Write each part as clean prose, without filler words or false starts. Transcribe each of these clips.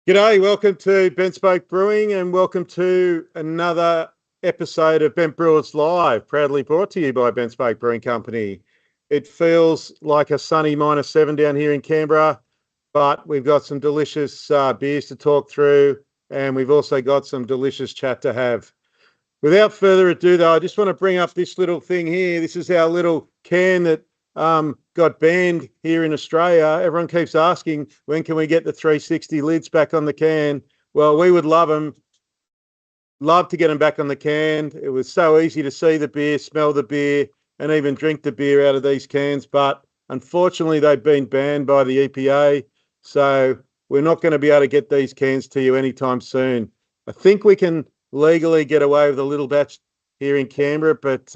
G'day, welcome to BentSpoke Brewing and welcome to another episode of Bent Brewers Live, proudly brought to you by BentSpoke Brewing Company. It feels like a sunny -7 down here in Canberra, but we've got some delicious beers to talk through and we've also got some delicious chat to have. Without further ado, though, I just want to bring up this little thing here. This is our little can that got banned here in Australia. Everyone keeps asking, when can we get the 360 lids back on the can? Well, we would love them. Love to get them back on the can. It was so easy to see the beer, smell the beer, and even drink the beer out of these cans. But unfortunately, they've been banned by the EPA. So we're not going to be able to get these cans to you anytime soon. I think we can legally get away with a little batch here in Canberra, but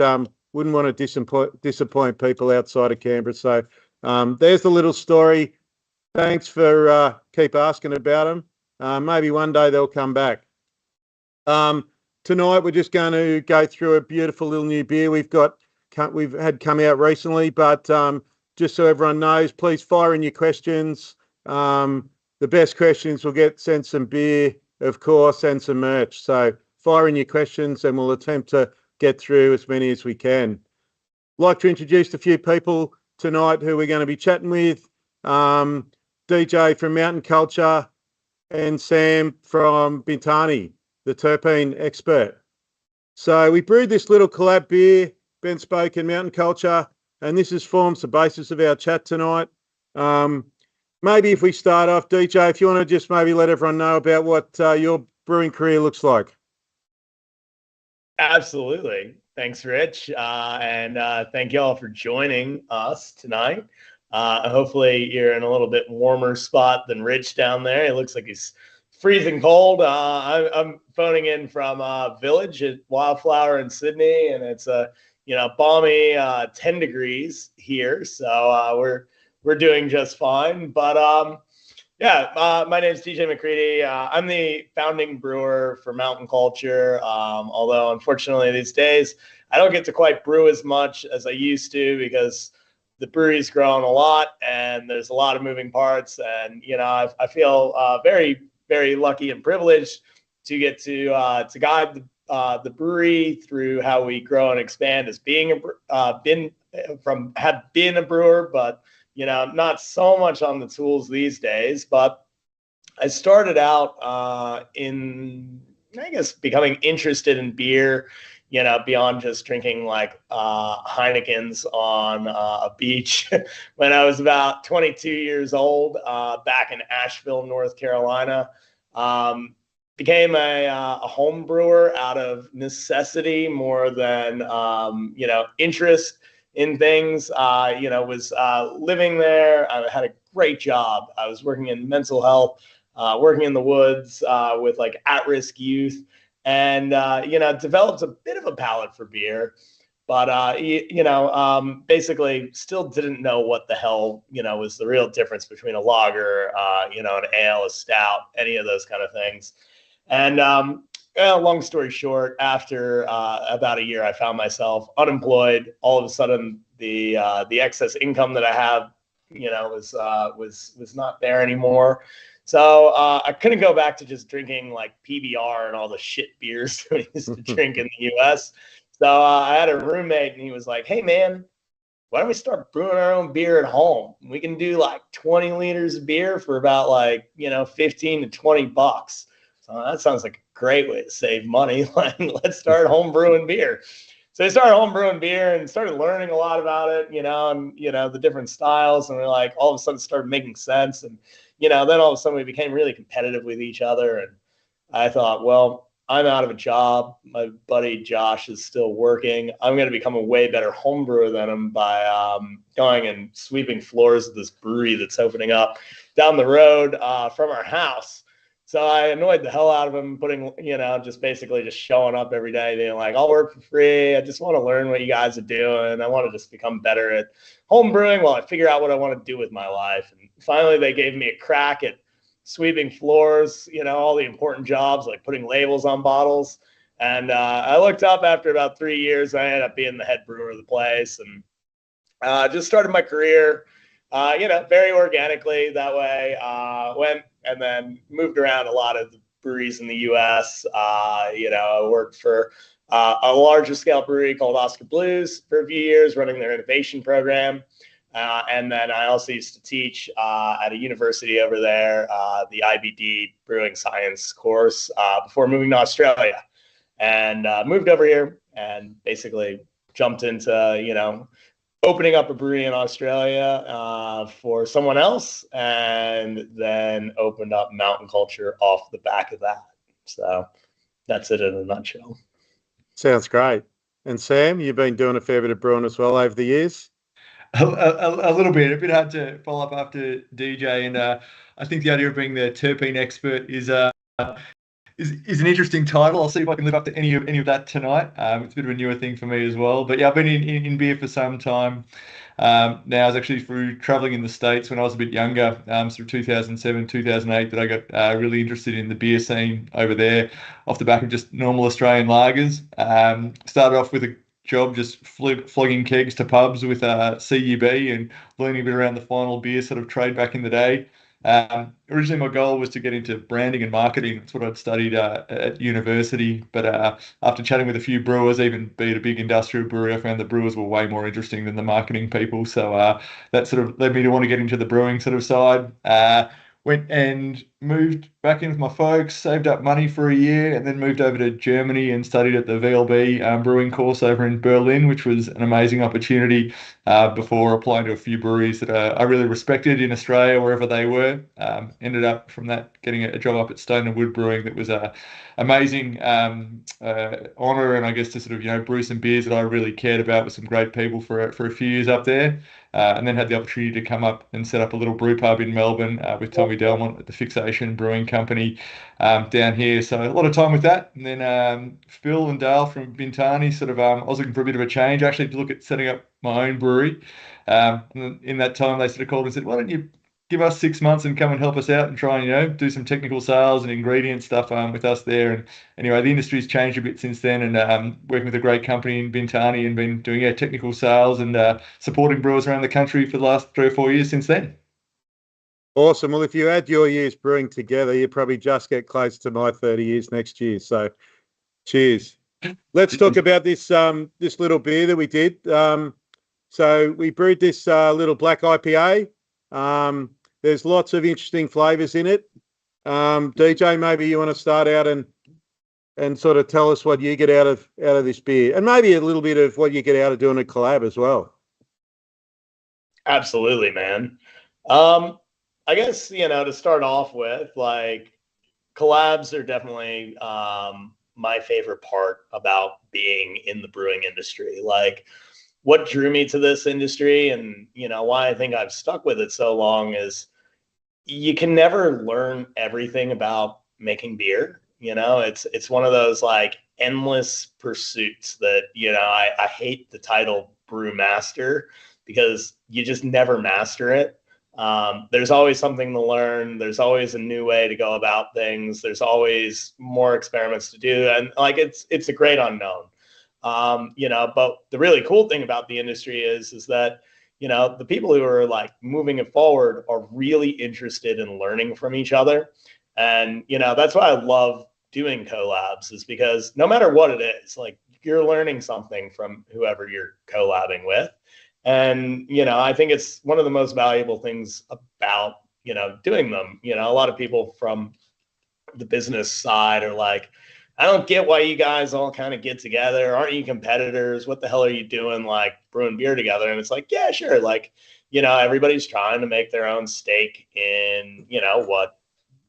wouldn't want to disappoint people outside of Canberra. So there's the little story. Thanks for keep asking about them. Maybe one day they'll come back. Tonight we're just going to go through a beautiful little new beer we've had come out recently, but just so everyone knows, please fire in your questions. The best questions will get sent some beer, of course, and some merch. So fire in your questions and we'll attempt to get through as many as we can. I'd like to introduce a few people tonight who we're going to be chatting with. DJ from Mountain Culture and Sam from Bintani, the Terpene expert. So we brewed this little collab beer, BentSpoke and Mountain Culture, and this forms the basis of our chat tonight. Maybe if we start off, DJ, if you want to just maybe let everyone know about what your brewing career looks like. Absolutely. Thanks, Rich. And thank you all for joining us tonight. Hopefully you're in a little bit warmer spot than Rich down there. It looks like he's freezing cold. I'm phoning in from Village at Wildflower in Sydney, and it's a balmy 10 degrees here. So we're doing just fine. But my name is TJ McCready. I'm the founding brewer for Mountain Culture, although unfortunately these days I don't get to quite brew as much as I used to because the brewery's grown a lot and there's a lot of moving parts. And, I feel very, very lucky and privileged to get to guide the brewery through how we grow and expand as being been a brewer, but not so much on the tools these days. But I started out in, I guess, becoming interested in beer, beyond just drinking like Heinekens on a beach when I was about 22 years old, back in Asheville, North Carolina. Became a home brewer out of necessity more than, interest in things. Was living there. I had a great job. I was working in mental health, working in the woods with like at-risk youth, and developed a bit of a palate for beer, but basically still didn't know what the hell was the real difference between a lager, an ale, a stout, any of those kind of things. And long story short, after about a year, I found myself unemployed. All of a sudden, the excess income that I have, was not there anymore. So I couldn't go back to just drinking like PBR and all the shit beers we used to drink in the U.S. So I had a roommate, and he was like, "Hey, man, why don't we start brewing our own beer at home? We can do like 20 liters of beer for about 15 to 20 bucks." So that sounds like a great way to save money. Like, let's start home brewing beer. So I started home brewing beer and started learning a lot about it, and the different styles, and we're like, all of a sudden started making sense. And, then all of a sudden we became really competitive with each other. And I thought, well, I'm out of a job. My buddy Josh is still working. I'm going to become a way better home brewer than him by going and sweeping floors of this brewery that's opening up down the road from our house. So I annoyed the hell out of him, putting, just basically just showing up every day, being like, I'll work for free. I just want to learn what you guys are doing. I want to just become better at home brewing while I figure out what I want to do with my life. And finally, they gave me a crack at sweeping floors, all the important jobs like putting labels on bottles. And I looked up after about 3 years. I ended up being the head brewer of the place, and just started my career. very organically that way. Went and then moved around a lot of the breweries in the U.S. I worked for a larger scale brewery called Oscar Blues for a few years, running their innovation program. And then I also used to teach at a university over there, the IBD Brewing Science course, before moving to Australia. And moved over here and basically jumped into, opening up a brewery in Australia for someone else, and then opened up Mountain Culture off the back of that. So that's it in a nutshell. Sounds great. And Sam, you've been doing a fair bit of brewing as well over the years. A little bit, a bit hard to follow up after DJ, and I think the idea of being the terpene expert is an interesting title. I'll see if I can live up to any of that tonight. It's a bit of a newer thing for me as well. But yeah, I've been in beer for some time. Now I was actually through traveling in the States when I was a bit younger, sort of 2007, 2008, that I got really interested in the beer scene over there off the back of just normal Australian lagers. Started off with a job just flogging kegs to pubs with CUB and learning a bit around the final beer sort of trade back in the day. Originally, my goal was to get into branding and marketing. That's what I'd studied at university. But after chatting with a few brewers, even be it a big industrial brewery, I found the brewers were way more interesting than the marketing people. So that sort of led me to want to get into the brewing sort of side. Went and moved back in with my folks, saved up money for a year, and then moved over to Germany and studied at the VLB brewing course over in Berlin, which was an amazing opportunity before applying to a few breweries that I really respected in Australia, wherever they were. Ended up from that getting a job up at Stone and Wood Brewing that was a amazing honour, and I guess to sort of brew some beers that I really cared about with some great people for a few years up there. And then had the opportunity to come up and set up a little brew pub in Melbourne with Tommy Delmont at the Fixation Brewing Company down here. So a lot of time with that. And then Phil and Dale from Bintani I was looking for a bit of a change, actually, to look at setting up my own brewery. And then in that time, they sort of called and said, why don't you give us 6 months and come and help us out and try and do some technical sales and ingredient stuff with us there. And anyway, the industry's changed a bit since then, and working with a great company in Bintani and been doing technical sales and supporting brewers around the country for the last 3 or 4 years since then. Awesome. Well, if you add your years brewing together, you probably just get close to my 30 years next year. So cheers. Let's talk about this little beer that we did. So we brewed this little black IPA. There's lots of interesting flavors in it. DJ, maybe you want to start out and sort of tell us what you get out of this beer, and maybe a little bit of what you get out of doing a collab as well. Absolutely, man. I guess, to start off with, like, collabs are definitely my favorite part about being in the brewing industry. Like, what drew me to this industry and, why I think I've stuck with it so long is you can never learn everything about making beer. It's one of those like endless pursuits that, I hate the title brewmaster because you just never master it. There's always something to learn. There's always a new way to go about things. There's always more experiments to do. And like, it's a great unknown. But the really cool thing about the industry is that, the people who are like moving it forward are really interested in learning from each other. And, that's why I love doing collabs, is because no matter what it is, like, you're learning something from whoever you're collabing with. And, I think it's one of the most valuable things about, doing them. A lot of people from the business side are like, I don't get why you guys all kind of get together. Aren't you competitors? What the hell are you doing, like, brewing beer together? And it's like, yeah, sure. Like, everybody's trying to make their own stake in, what,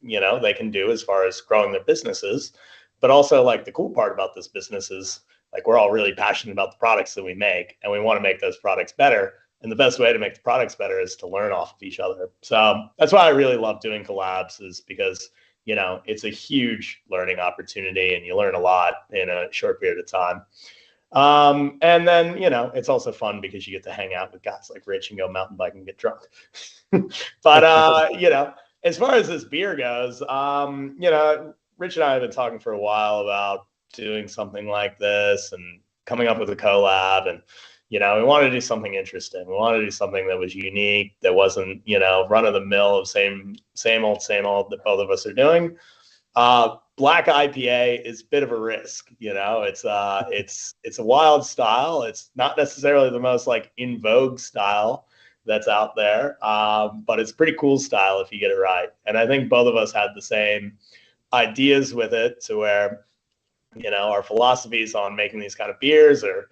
they can do as far as growing their businesses. But also, like, the cool part about this business is, like, we're all really passionate about the products that we make, and we want to make those products better. And the best way to make the products better is to learn off of each other. So that's why I really love doing collabs, is because it's a huge learning opportunity and you learn a lot in a short period of time. And then, it's also fun because you get to hang out with guys like Rich and go mountain biking and get drunk. But, as far as this beer goes, Rich and I have been talking for a while about doing something like this and coming up with a collab. And, we wanted to do something interesting. We wanted to do something that was unique, that wasn't, run of the mill of same old that both of us are doing. Black IPA is a bit of a risk, it's a wild style. It's not necessarily the most like in vogue style that's out there, but it's a pretty cool style if you get it right. And I think both of us had the same ideas with it, to where, our philosophies on making these kind of beers are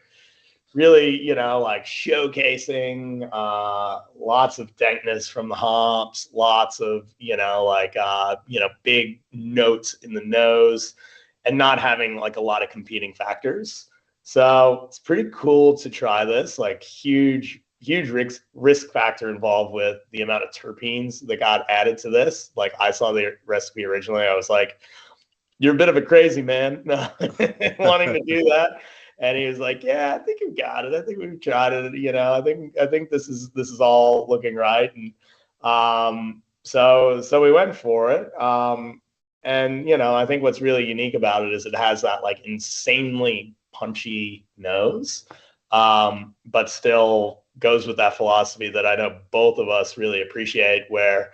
really, like showcasing lots of dankness from the hops, lots of, big notes in the nose, and not having like a lot of competing factors. So it's pretty cool to try this. Like huge risk factor involved with the amount of terpenes that got added to this. Like I saw the recipe originally, I was like, you're a bit of a crazy man wanting to do that. And he was like, yeah, I think you've got it. I think we've tried it. I think this is all looking right. And so we went for it. And I think what's really unique about it is it has that like insanely punchy nose, but still goes with that philosophy that I know both of us really appreciate, where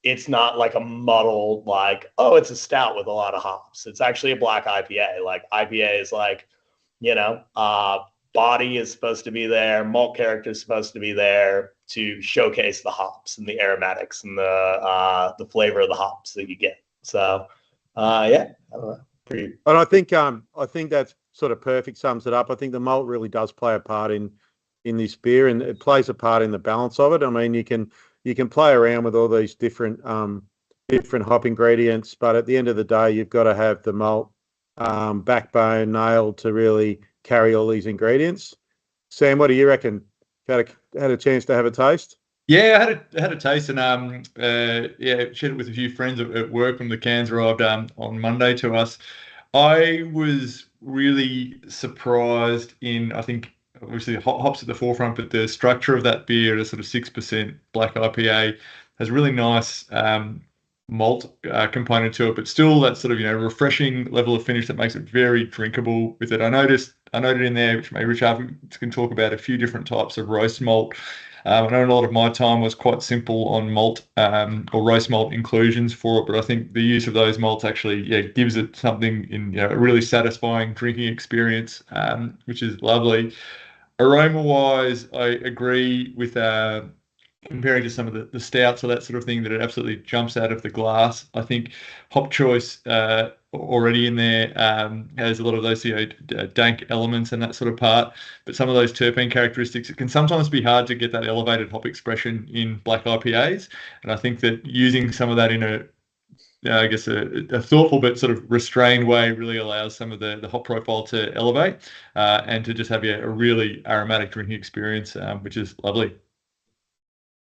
it's not like a muddled, like, oh, it's a stout with a lot of hops. It's actually a black IPA. Like IPA is like, body is supposed to be there, malt character is supposed to be there to showcase the hops and the aromatics and the flavor of the hops that you get. So, yeah, I don't know. And I think that's sort of perfect, sums it up. I think the malt really does play a part in this beer, and it plays a part in the balance of it. I mean, you can play around with all these different hop ingredients, but at the end of the day, you've got to have the malt backbone nailed to really carry all these ingredients. Sam, what do you reckon? Had a chance to have a taste? Yeah, I had a taste, and shared it with a few friends at work when the cans arrived on Monday to us. I was really surprised in, I think, obviously hops at the forefront, but the structure of that beer at a sort of 6% black IPA has really nice malt component to it, but still that sort of refreshing level of finish that makes it very drinkable with it. I noted in there, which maybe Rich can talk about, a few different types of roast malt. I know a lot of my time was quite simple on malt or roast malt inclusions for it, but I think the use of those malts actually gives it something in a really satisfying drinking experience, which is lovely. Aroma wise, I agree with comparing to some of the stouts or that sort of thing, that it absolutely jumps out of the glass. I think hop choice already in there has a lot of those dank elements and that sort of part, but some of those terpene characteristics, it can sometimes be hard to get that elevated hop expression in black IPAs, and I think that using some of that in a thoughtful but sort of restrained way really allows some of the hop profile to elevate and to just have a really aromatic drinking experience, which is lovely.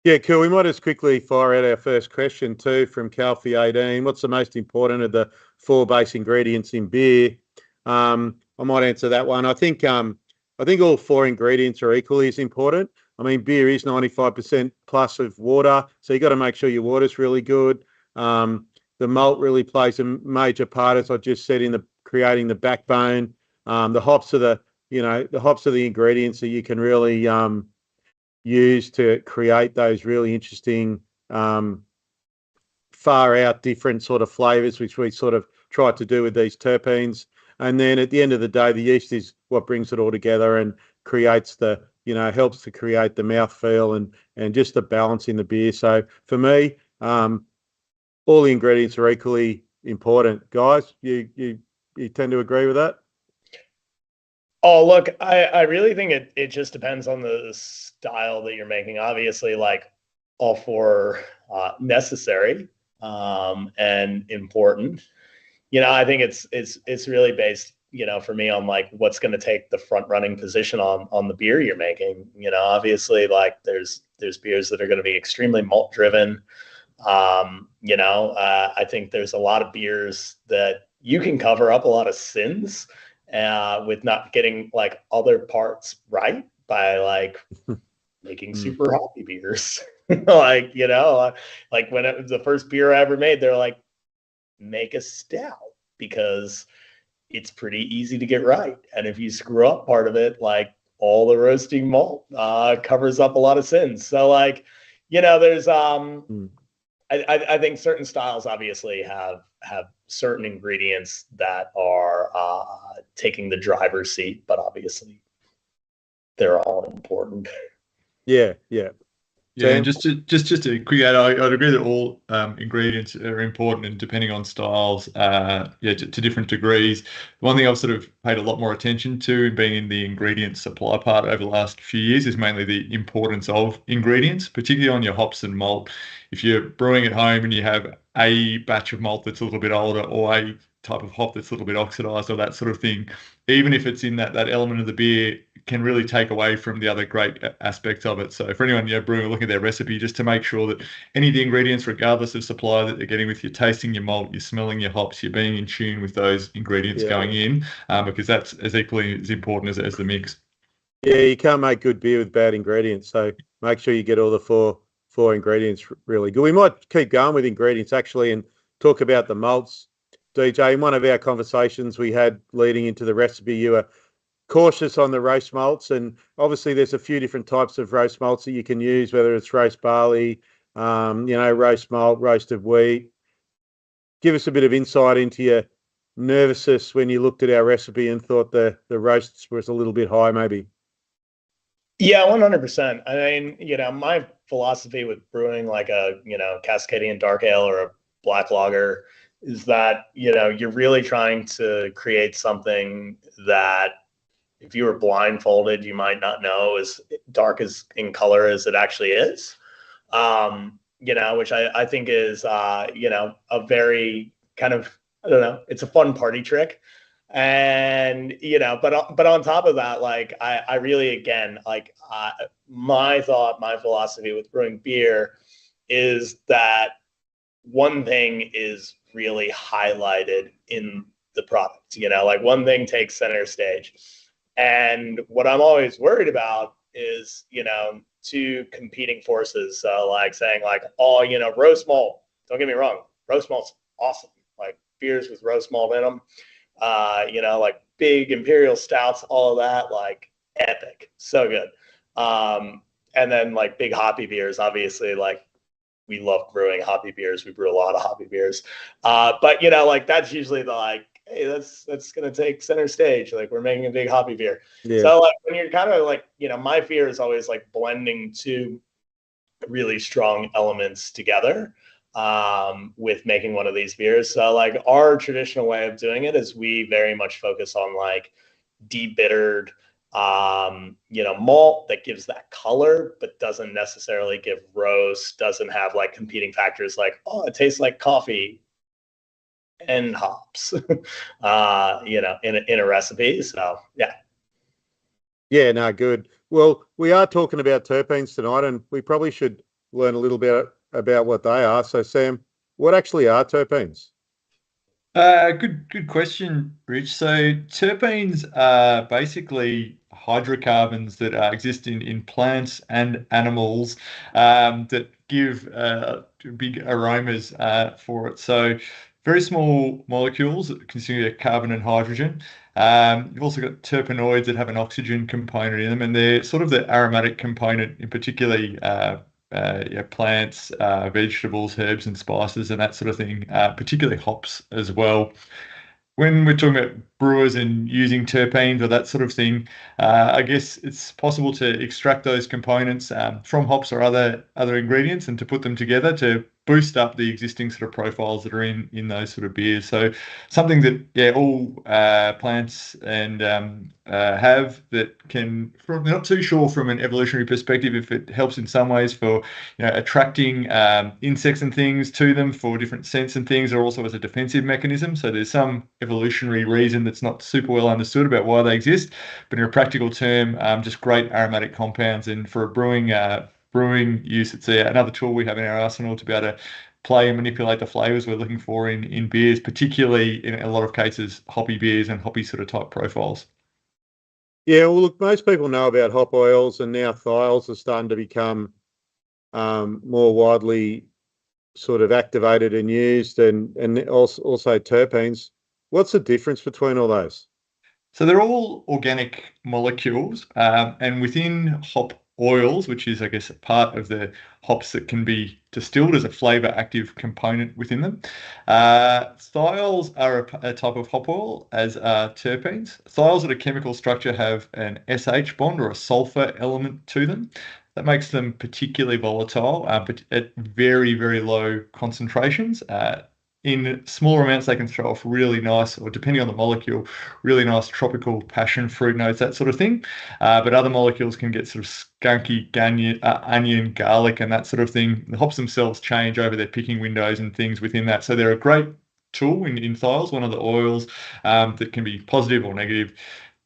Yeah, cool. We might just quickly fire out our first question too from Calfee18. What's the most important of the 4 base ingredients in beer? I might answer that one. I think all 4 ingredients are equally as important. I mean, beer is 95% plus of water, so you got to make sure your water's really good. The malt really plays a major part, as I just said, in creating the backbone. The hops are the ingredients that you can really use to create those really interesting far out different sort of flavors, which we sort of tried to do with these terpenes. And then at the end of the day, the yeast is what brings it all together and creates helps to create the mouthfeel and just the balance in the beer. So for me, all the ingredients are equally important. Guys, you tend to agree with that? Oh, look, I really think it just depends on the style that you're making. Obviously, like all 4 necessary and important. I think it's really based, for me on like what's going to take the front running position on the beer you're making. Obviously, like there's beers that are going to be extremely malt driven. I think there's a lot of beers that you can cover up a lot of sins with not getting like other parts right by like making super hoppy beers. Like when it was the first beer I ever made, they're like, make a stout because it's pretty easy to get right, and if you screw up part of it, like all the roasting malt covers up a lot of sins. So like, there's I think certain styles obviously have certain ingredients that are taking the driver's seat, but obviously they're all important. Yeah. Yeah, and just to quick add, I'd agree that all ingredients are important, and depending on styles, to different degrees. One thing I've sort of paid a lot more attention to in being in the ingredient supply part over the last few years is mainly the importance of ingredients, particularly on your hops and malt. If you're brewing at home and you have a batch of malt that's a little bit older, or a type of hop that's a little bit oxidized, or that sort of thing, even if it's in that element of the beer, can really take away from the other great aspects of it. So for anyone brewing or looking at their recipe, just to make sure that any of the ingredients, regardless of supply that they're getting with, you're tasting your malt, you're smelling your hops, you're being in tune with those ingredients going in, because that's as equally as important as the mix. Yeah, you can't make good beer with bad ingredients. So make sure you get all the four ingredients really good. We might keep going with ingredients actually and talk about the malts. DJ, in one of our conversations we had leading into the recipe, you were cautious on the roast malts, and obviously there's a few different types of roast malts that you can use, whether it's roast barley, roast malt, roasted wheat. Give us a bit of insight into your nervousness when you looked at our recipe and thought the roasts was a little bit high, maybe. Yeah, 100%. I mean, my philosophy with brewing like a, Cascadian dark ale or a black lager is that, you're really trying to create something that if you were blindfolded, you might not know as dark as in color as it actually is, which I think is, a very kind of, I don't know, it's a fun party trick. And, but on top of that, like, I really, again, like my philosophy with brewing beer is that one thing is really highlighted in the product, like one thing takes center stage. And what I'm always worried about is, two competing forces. So like saying like, oh, roast malt, don't get me wrong, roast malt's awesome. Like beers with roast malt in them, like big imperial stouts, all of that, like epic, so good. And then like big hoppy beers, obviously, like we love brewing hoppy beers. We brew a lot of hoppy beers. But like that's usually the like, hey, that's gonna take center stage. Like we're making a big hoppy beer. Yeah. So like when you're kind of like, my fear is always like blending two really strong elements together with making one of these beers. So like our traditional way of doing it is we very much focus on like debittered malt that gives that color but doesn't necessarily give roast, doesn't have like competing factors like, oh, it tastes like coffee and hops in a recipe. So yeah, no, good. Well, we are talking about terpenes tonight, and we probably should learn a little bit about what they are. So Sam, what actually are terpenes? Good question, Rich. So terpenes are basically hydrocarbons that exist in plants and animals that give big aromas for it. So very small molecules that constitute carbon and hydrogen. You've also got terpenoids that have an oxygen component in them, and they're sort of the aromatic component, in particularly plants, vegetables, herbs and spices and that sort of thing, particularly hops as well. When we're talking about brewers and using terpenes or that sort of thing, I guess it's possible to extract those components from hops or other ingredients and to put them together to boost up the existing sort of profiles that are in those sort of beers. So something that all plants and have that can, not too sure from an evolutionary perspective if it helps in some ways for attracting insects and things to them for different scents and things, or also as a defensive mechanism. So there's some evolutionary reason that's not super well understood about why they exist, but in a practical term, just great aromatic compounds. And for a brewing use, it's another tool we have in our arsenal to be able to play and manipulate the flavors we're looking for in beers, particularly in a lot of cases hoppy beers and hoppy sort of type profiles. Yeah, well, look, most people know about hop oils, and now thiols are starting to become more widely sort of activated and used, and also terpenes. What's the difference between all those? So they're all organic molecules, and within hop oils, which is, I guess, a part of the hops that can be distilled as a flavor active component within them. Thiols are a type of hop oil, as are terpenes. Thiols at a chemical structure have an SH bond or a sulfur element to them. That makes them particularly volatile, but at very, very low concentrations. In smaller amounts, they can throw off really nice, or depending on the molecule, really nice tropical passion fruit notes, that sort of thing. But other molecules can get sort of skunky, onion, garlic, and that sort of thing. The hops themselves change over their picking windows and things within that. So they're a great tool in thiols, one of the oils that can be positive or negative.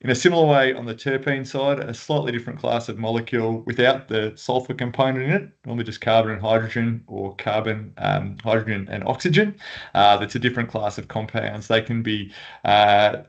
In a similar way, on the terpene side, a slightly different class of molecule without the sulfur component in it, normally just carbon and hydrogen, or carbon, hydrogen and oxygen. That's a different class of compounds. They can be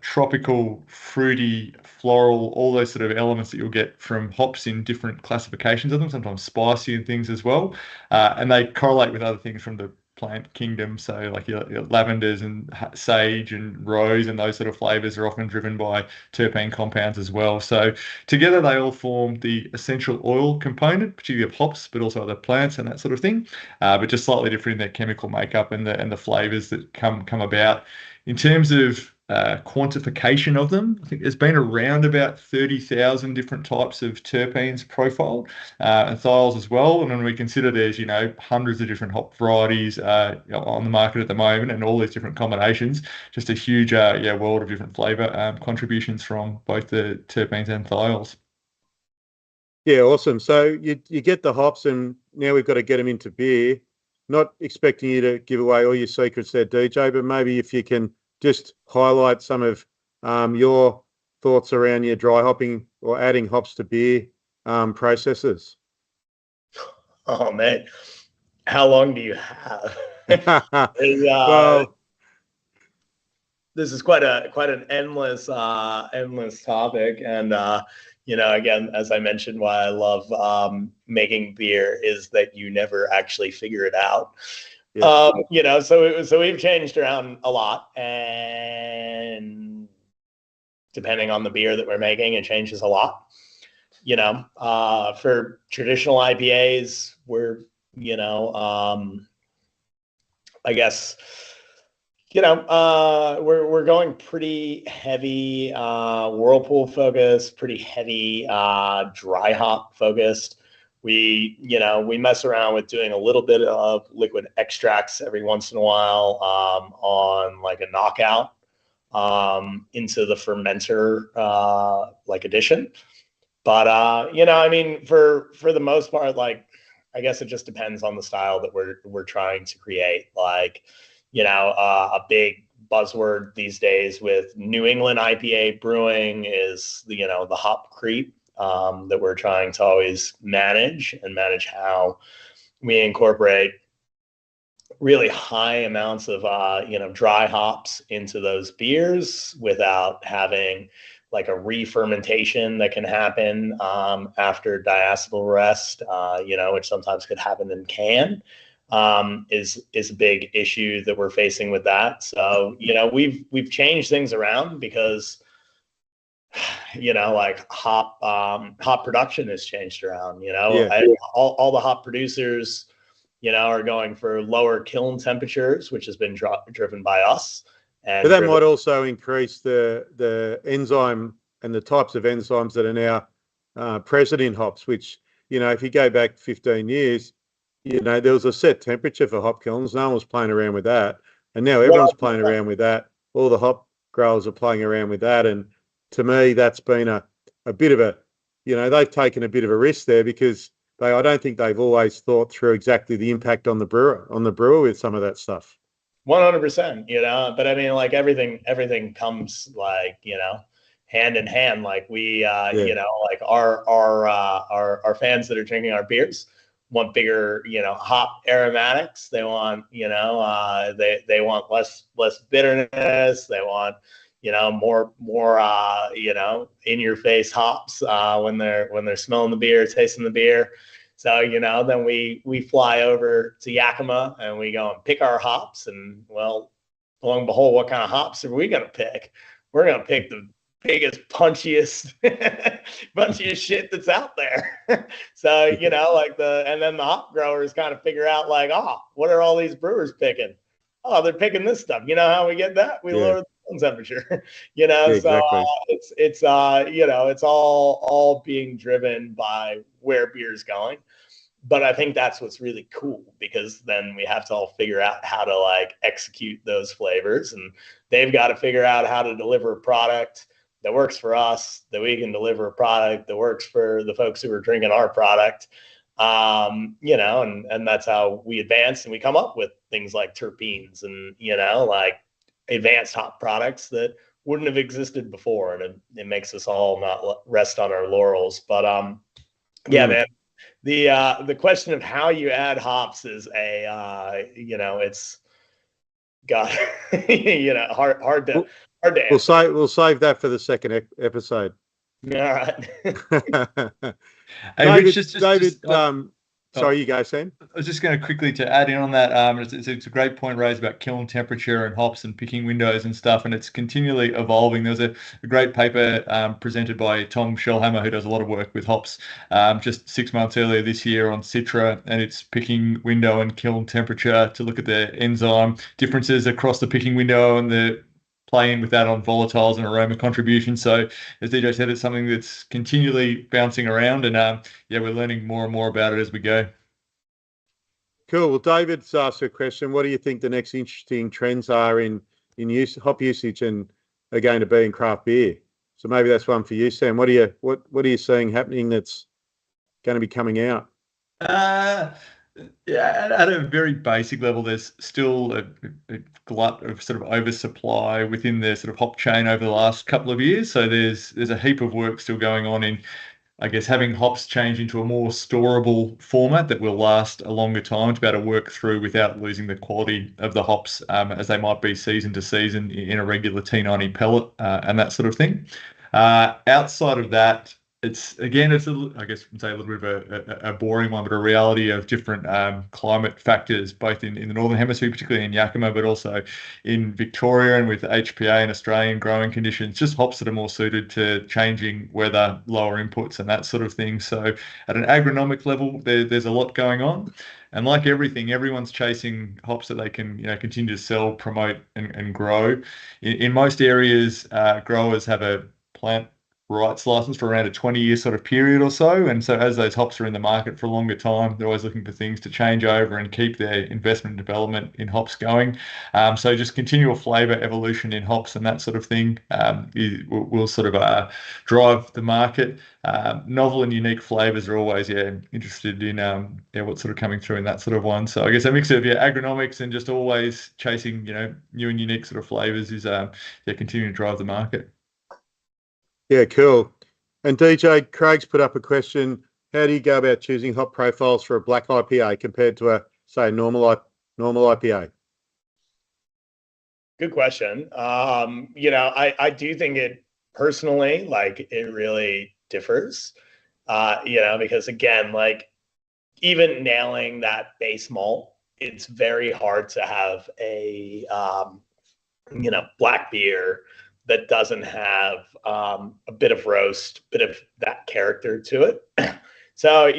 tropical, fruity, floral, all those sort of elements that you'll get from hops in different classifications of them, sometimes spicy and things as well. And they correlate with other things from the plant kingdom. So like your lavenders and sage and rose and those sort of flavors are often driven by terpene compounds as well. So together they all form the essential oil component, particularly of hops, but also other plants and that sort of thing, but just slightly different in their chemical makeup and the flavors that come about. In terms of quantification of them, I think there's been around about 30,000 different types of terpenes profiled, and thiols as well. And when we consider there's, hundreds of different hop varieties on the market at the moment, and all these different combinations, just a huge world of different flavor contributions from both the terpenes and thiols. Yeah, awesome. So you get the hops, and now we've got to get them into beer. Not expecting you to give away all your secrets there, DJ, but maybe if you can just highlight some of your thoughts around your dry hopping or adding hops to beer processes. Oh man, how long do you have? Well, this is quite an endless topic, and again, as I mentioned, why I love making beer is that you never actually figure it out. Yeah. So we've changed around a lot, and depending on the beer that we're making, it changes a lot. For traditional IPAs, we're, I guess, we're going pretty heavy whirlpool focused, pretty heavy dry hop focused. We mess around with doing a little bit of liquid extracts every once in a while on like a knockout into the fermenter addition. But for the most part, like, I guess it just depends on the style that we're trying to create. Like, a big buzzword these days with New England IPA brewing is the hop creep. That we're trying to always manage how we incorporate really high amounts of dry hops into those beers without having like a re-fermentation that can happen after diacetyl rest, which sometimes could happen in can, is a big issue that we're facing with that. So we've changed things around because like hop production has changed around. All the hop producers are going for lower kiln temperatures, which has been driven by us. But that might also increase the enzyme and the types of enzymes that are now present in hops, which, if you go back 15 years, there was a set temperature for hop kilns. No one was playing around with that. And now everyone's playing around with that. All the hop growers are playing around with that. And to me, that's been a bit of a, they've taken a bit of a risk there because I don't think they've always thought through exactly the impact on the brewer with some of that stuff. 100%, but I mean, like everything comes like, hand in hand. Like we, like our fans that are drinking our beers want bigger, hop aromatics. They want, they want less bitterness. They want, more, in your face hops when they're smelling the beer, tasting the beer. So, then we fly over to Yakima and we go and pick our hops, and well, lo and behold, what kind of hops are we going to pick? We're going to pick the biggest, punchiest, punchiest shit that's out there. So, you know, like and then the hop growers kind of figure out like, oh, what are all these brewers picking? Oh, they're picking this stuff. You know how we get that? We lower the kiln temperature. You know, exactly. So it's you know, it's all being driven by where beer's going. But I think that's what's really cool, because then we have to all figure out how to like execute those flavors, and they've got to figure out how to deliver a product that works for us, that we can deliver a product that works for the folks who are drinking our product. You know, and that's how we advance, and we come up with things like terpenes and, you know, like advanced hop products that wouldn't have existed before. And it makes us all not rest on our laurels. But yeah, man. The question of how you add hops is you know, it's got you know, hard to answer. We'll save that for the second episode. All right. Hey, David, sorry, you go, Sam. I was just going to quickly to add in on that. It's a great point raised about kiln temperature and hops and picking windows and stuff, and it's continually evolving. There was a great paper presented by Tom Shellhammer, who does a lot of work with hops, just 6 months earlier this year on Citra and its picking window and kiln temperature, to look at the enzyme differences across the picking window and the playing with that on volatiles and aroma contribution. So as DJ said, it's something that's continually bouncing around, and yeah, we're learning more and more about it as we go. Cool. Well, David's asked a question. What do you think the next interesting trends are in hop usage and are going to be in craft beer? So maybe that's one for you, Sam. What are you seeing happening that's going to be coming out? Yeah, at a very basic level, there's still a glut of sort of oversupply within the sort of hop chain over the last couple of years. So there's a heap of work still going on in, I guess, having hops change into a more storable format that will last a longer time, to be able to work through without losing the quality of the hops, as they might be season to season in a regular T90 pellet and that sort of thing. Outside of that, it's I guess I'd say a little bit of a boring one, but a reality of different climate factors, both in the Northern Hemisphere, particularly in Yakima, but also in Victoria and with HPA and Australian growing conditions, just hops that are more suited to changing weather, lower inputs and that sort of thing. So at an agronomic level, there's a lot going on. And like everything, everyone's chasing hops that they can, continue to sell, promote and grow. In most areas, growers have a plant rights license for around a 20-year sort of period or so. And so as those hops are in the market for a longer time, they're always looking for things to change over and keep their investment and development in hops going. So just continual flavor evolution in hops and that sort of thing will sort of drive the market. Novel and unique flavors are always interested in what's sort of coming through in that sort of one. So I guess a mix of agronomics and just always chasing new and unique sort of flavors is continuing to drive the market. Yeah, cool. And DJ, Craig's put up a question. How do you go about choosing hop profiles for a black IPA compared to a normal IPA? Good question. I do think it personally, like, it really differs, because again, like, even nailing that base malt, it's very hard to have a, black beer that doesn't have a bit of roast, bit of that character to it. So,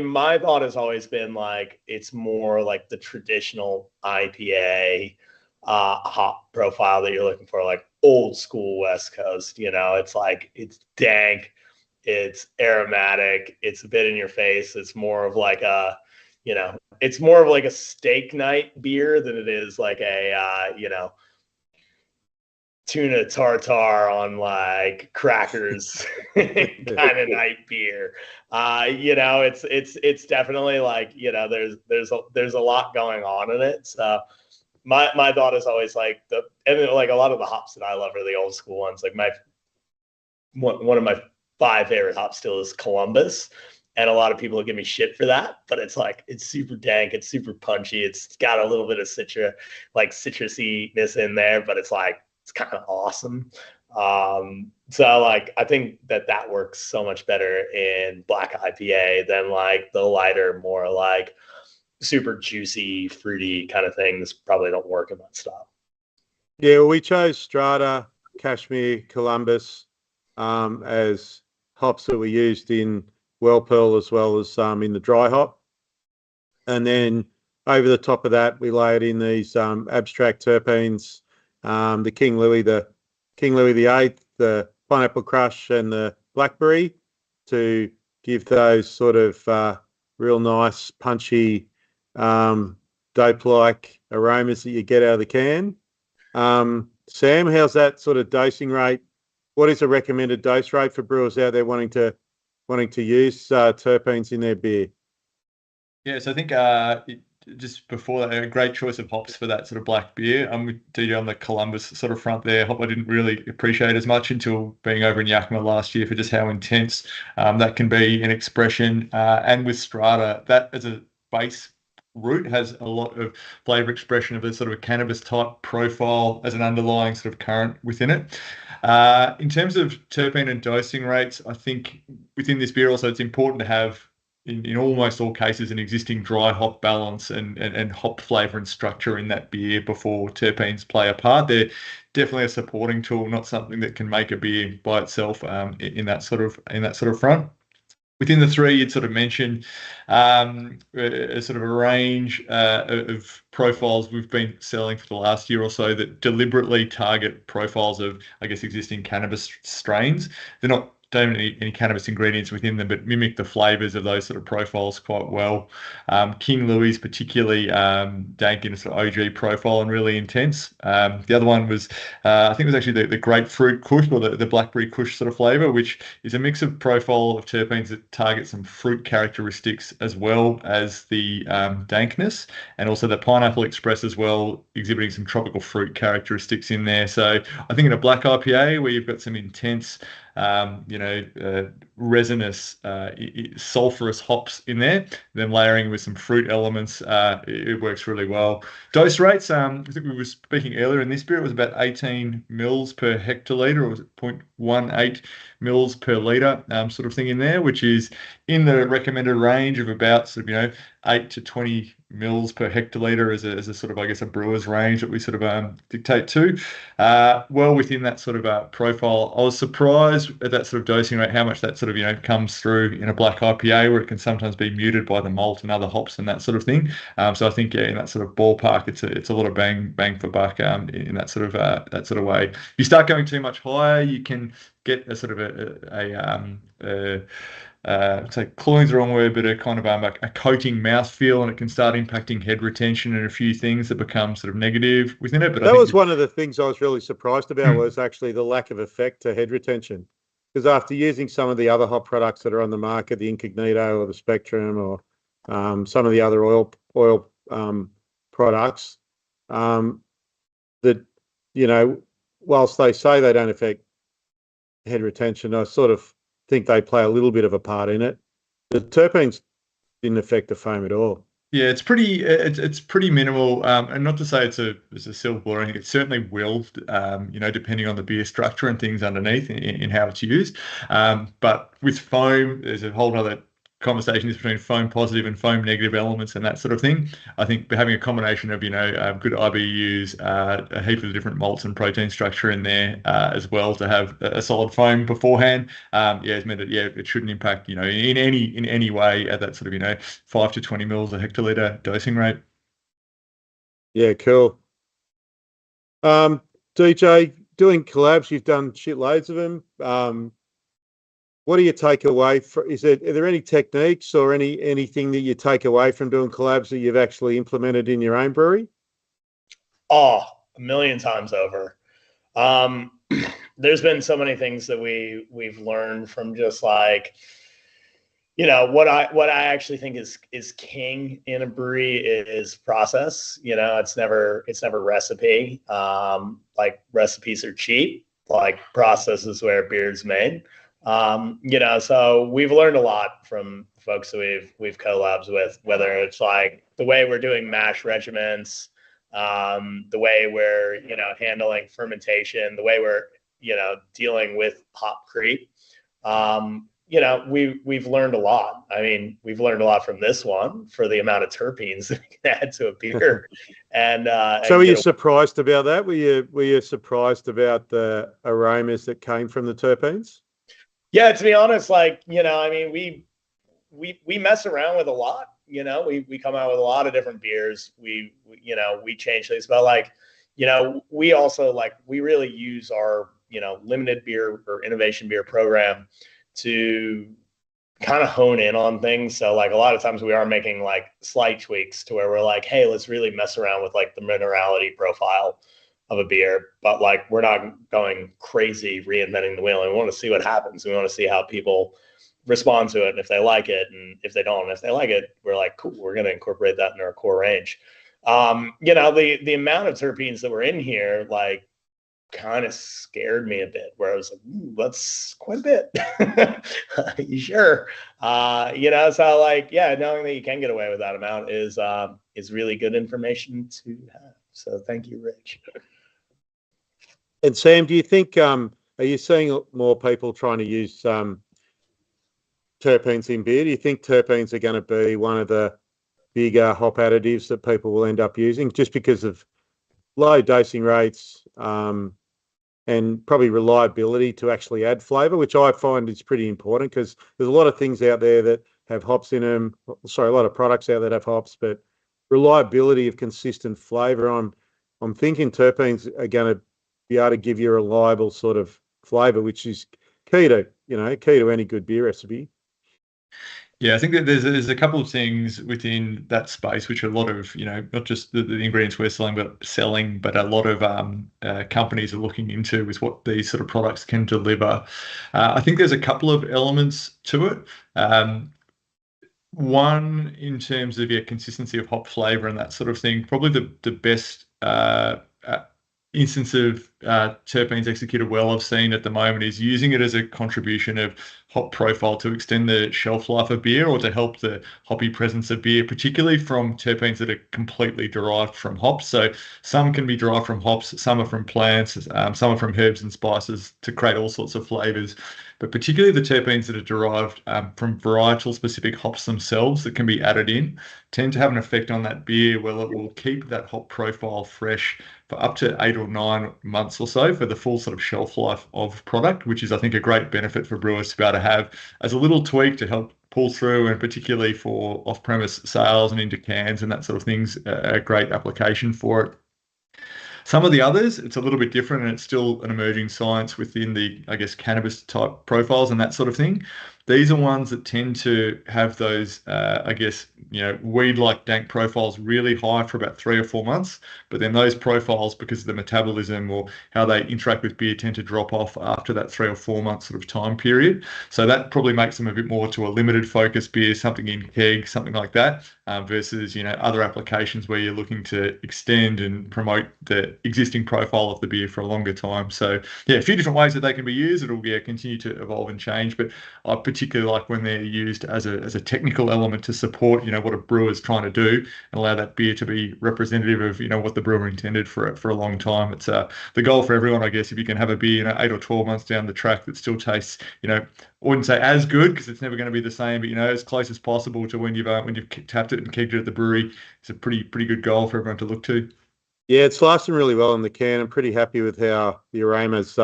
my thought has always been like, it's more like the traditional IPA hop profile that you're looking for, like old school West Coast. It's like, it's dank, it's aromatic, it's a bit in your face. It's more of like it's more of like a steak night beer than it is like a, tuna tartare on like crackers kind of night beer. It's definitely like, there's a lot going on in it. So my thought is always like a lot of the hops that I love are the old school ones. Like one of my 5 favorite hops still is Columbus. And a lot of people give me shit for that, but it's like, it's super dank, it's super punchy, it's got a little bit of citrusiness in there, but it's like, it's kind of awesome. So like, I think that works so much better in black IPA than like the lighter, more like super juicy, fruity kind of things probably don't work in that style. Yeah, well, we chose Strata, Kashmir, Columbus, as hops that were used in well pearl as well as in the dry hop. And then over the top of that, we layered in these abstract terpenes, the King Louis VIII, the Pineapple Crush, and the Blackberry, to give those sort of real nice, punchy, dope-like aromas that you get out of the can. Sam, how's that sort of dosing rate? What is a recommended dose rate for brewers out there wanting to use terpenes in their beer? Yeah, so I think just before that, a great choice of hops for that sort of black beer. I'm with DJ on the Columbus sort of front there. Hop I didn't really appreciate as much until being over in Yakima last year for just how intense that can be in expression. And with Strata, that as a base root has a lot of flavor expression of a sort of a cannabis type profile as an underlying sort of current within it. In terms of terpene and dosing rates, I think within this beer also it's important to have in almost all cases an existing dry hop balance and hop flavor and structure in that beer before terpenes play a part. They're definitely a supporting tool, not something that can make a beer by itself in that sort of front. Within the three, you'd sort of mentioned a sort of a range of profiles we've been selling for the last year or so that deliberately target profiles of, I guess, existing cannabis strains. Don't have any cannabis ingredients within them, but mimic the flavors of those sort of profiles quite well. King Louis, particularly dank in a sort of OG profile and really intense. The other one was, I think it was actually the grapefruit kush or the blackberry kush sort of flavor, which is a mix of profile of terpenes that target some fruit characteristics as well as the dankness, and also the pineapple express as well, exhibiting some tropical fruit characteristics in there. So I think in a black IPA where you've got some intense resinous, sulfurous hops in there, then layering with some fruit elements, it works really well. Dose rates, I think we were speaking earlier in this beer, it was about 18 mils per hectolitre, or was it 0.18 mils per litre sort of thing in there, which is in the recommended range of about sort of, 8 to 20 mils per hectolitre as a sort of, I guess, a brewer's range that we sort of dictate to. Well within that sort of profile. I was surprised at that sort of dosing rate, how much that sort of, comes through in a black IPA where it can sometimes be muted by the malt and other hops and that sort of thing. So I think, in that sort of ballpark, it's a lot of bang for buck in that sort of way. If you start going too much higher, you can get a sort of say cloying's the wrong word, but a kind of a coating mouthfeel, and it can start impacting head retention and a few things that become sort of negative within it. But that was one of the things I was really surprised about, was actually the lack of effect to head retention. Because after using some of the other hop products that are on the market, the Incognito or the Spectrum or some of the other oil products, that, whilst they say they don't affect head retention, I sort of think they play a little bit of a part in it. The terpenes didn't affect the foam at all. Yeah, it's pretty minimal, and not to say it's a silver bullet or anything. It certainly will, depending on the beer structure and things underneath in how it's used. But with foam, there's a whole other conversations between foam positive and foam negative elements and that sort of thing. I think having a combination of, good IBUs, a heap of different malts and protein structure in there as well to have a solid foam beforehand, has meant that, it shouldn't impact, in any way at that sort of, 5 to 20 mils a hectolitre dosing rate. Yeah, cool. DJ, doing collabs, you've done shitloads of them. What do you take away from? Are there any techniques or anything that you take away from doing collabs that you've actually implemented in your own brewery? Oh, a million times over. There's been so many things that we've learned from just like, what I actually think is king in a brewery is process. It's never recipe. Like recipes are cheap. Like process is where beer is made. So we've learned a lot from folks that we've collabs with, whether it's like the way we're doing mash regiments, the way we're, handling fermentation, the way we're, dealing with hop creep. We've learned a lot. I mean, we've learned a lot from this one for the amount of terpenes that we can add to a beer. So were you surprised about that? Were you surprised about the aromas that came from the terpenes? Yeah, to be honest, like, I mean, we mess around with a lot. We come out with a lot of different beers. We change things, but like, we also like we really use our limited beer or innovation beer program to kind of hone in on things. So like a lot of times we are making like slight tweaks to where we're like, hey, let's really mess around with like the minerality profile of a beer, but like we're not going crazy reinventing the wheel. And we want to see what happens. We want to see how people respond to it, and if they like it, and if they don't, and if they like it, we're like, cool, we're going to incorporate that in our core range. The amount of terpenes that were in here, like, kind of scared me a bit, where I was like, that's quite a bit. You sure? So like, yeah, knowing that you can get away with that amount is really good information to have. So thank you, Rich. And Sam, do you think are you seeing more people trying to use terpenes in beer? Do you think terpenes are going to be one of the bigger hop additives that people will end up using just because of low dosing rates and probably reliability to actually add flavour, which I find is pretty important because there's a lot of things out there that have hops in them. Sorry, a lot of products out there that have hops, but reliability of consistent flavour. I'm thinking terpenes are going to be able to give you a reliable sort of flavour, which is key to any good beer recipe. Yeah, I think that there's a couple of things within that space which are a lot of, not just the ingredients we're selling, but a lot of companies are looking into with what these sort of products can deliver. I think there's a couple of elements to it. One, in terms of consistency of hop flavor and that sort of thing, probably the best instance of terpenes executed well I've seen at the moment is using it as a contribution of hop profile to extend the shelf life of beer or to help the hoppy presence of beer, particularly from terpenes that are completely derived from hops. So some can be derived from hops, some are from plants, some are from herbs and spices to create all sorts of flavors. But particularly the terpenes that are derived from varietal specific hops themselves that can be added in tend to have an effect on that beer where it will keep that hop profile fresh for up to 8 or 9 months or so for the full sort of shelf life of product, which is, I think, a great benefit for brewers to be able to have as a little tweak to help pull through, and particularly for off-premise sales and into cans and that sort of things, a great application for it. Some of the others, it's a little bit different, and it's still an emerging science within the, I guess, cannabis type profiles and that sort of thing. These are ones that tend to have those, weed-like dank profiles really high for about 3 or 4 months. But then those profiles, because of the metabolism or how they interact with beer, tend to drop off after that 3 or 4 month sort of time period. So that probably makes them a bit more to a limited focus beer, something in keg, something like that, versus, other applications where you're looking to extend and promote the existing profile of the beer for a longer time. So yeah, a few different ways that they can be used. It'll continue to evolve and change, but I particularly like when they're used as a technical element to support what a brewer's trying to do and allow that beer to be representative of what the brewer intended for a long time. It's the goal for everyone, I guess. If you can have a beer 8 or 12 months down the track that still tastes I wouldn't say as good because it's never going to be the same, but as close as possible to when you've tapped it and kegged it at the brewery, it's a pretty good goal for everyone to look to. Yeah, it's lasting really well in the can. I'm pretty happy with how the aroma's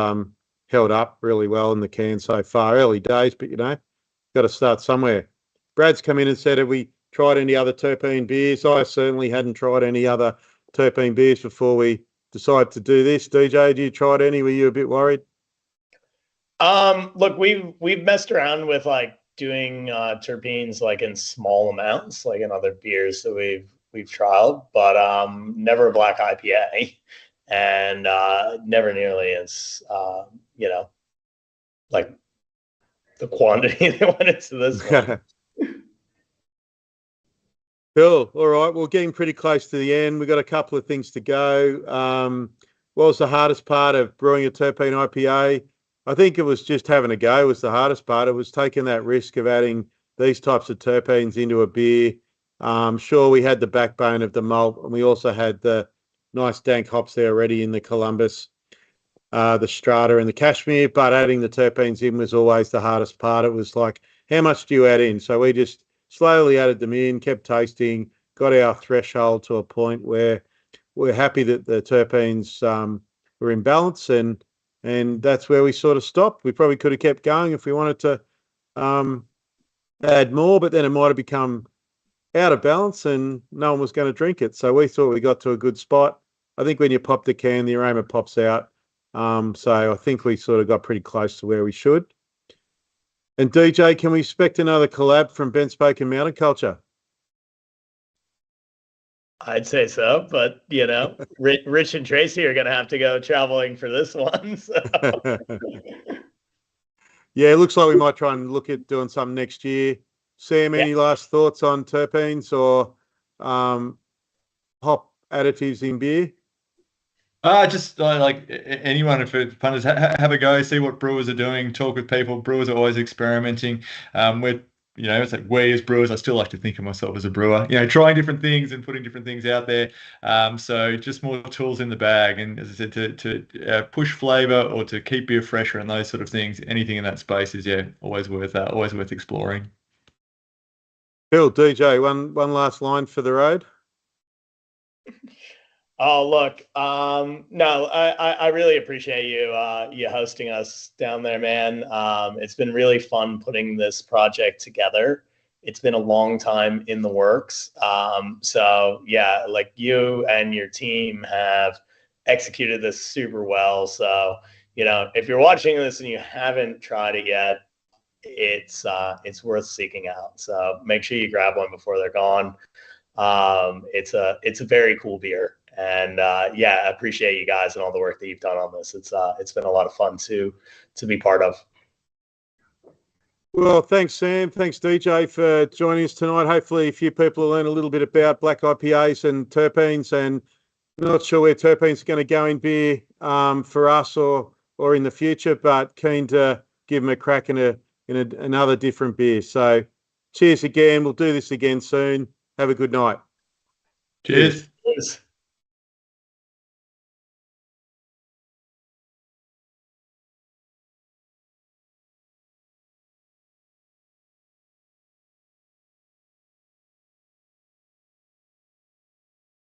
held up really well in the can so far. Early days, but got to start somewhere. Brad's come in and said, have we tried any other terpene beers? I certainly hadn't tried any other terpene beers before we decided to do this. DJ, did you tried any? Were you a bit worried? Look, we've messed around with like doing terpenes like in small amounts, like in other beers that we've trialed, but never a black IPA, and never nearly as like the quantity that went into this one. Cool. All right. We're getting pretty close to the end. We've got a couple of things to go. What was the hardest part of brewing a terpene IPA? I think it was just having a go was the hardest part. It was taking that risk of adding these types of terpenes into a beer. Sure, we had the backbone of the malt, and we also had the nice dank hops there already in the Columbus, the Strata and the Cashmere, but adding the terpenes in was always the hardest part. It was like, how much do you add in? So we just slowly added them in, kept tasting, got our threshold to a point where we're happy that the terpenes were in balance, and and that's where we sort of stopped. We probably could have kept going if we wanted to add more, but then it might have become out of balance and no one was going to drink it. So we thought we got to a good spot. I think when you pop the can, the aroma pops out. So I think we sort of got pretty close to where we should. And DJ, can we expect another collab from BentSpoke and Mountain Culture? I'd say so, but you know, Rich and Tracy are going to have to go traveling for this one. So. Yeah, it looks like we might try and look at doing something next year. Sam, any last thoughts on terpenes or hop additives in beer? Just like anyone, if it's punters, have a go, see what brewers are doing, talk with people. Brewers are always experimenting. It's like we as brewers, I still like to think of myself as a brewer, trying different things and putting different things out there. So just more tools in the bag. And as I said, to push flavor or to keep beer fresher and those sort of things, anything in that space is, always worth exploring. Bill, DJ, one last line for the road. Oh, look, no, I really appreciate you hosting us down there, man. It's been really fun putting this project together. It's been a long time in the works. So yeah, like you and your team have executed this super well. So, if you're watching this and you haven't tried it yet, it's worth seeking out. So make sure you grab one before they're gone. It's a very cool beer. And I appreciate you guys and all the work that you've done on this. It's been a lot of fun to be part of. Well, thanks, Sam. Thanks, DJ, for joining us tonight. Hopefully a few people will learn a little bit about black IPAs and terpenes, and not sure where terpenes are going to go in beer for us or in the future, but keen to give them a crack in another different beer. So cheers again. We'll do this again soon. Have a good night. Cheers. Cheers.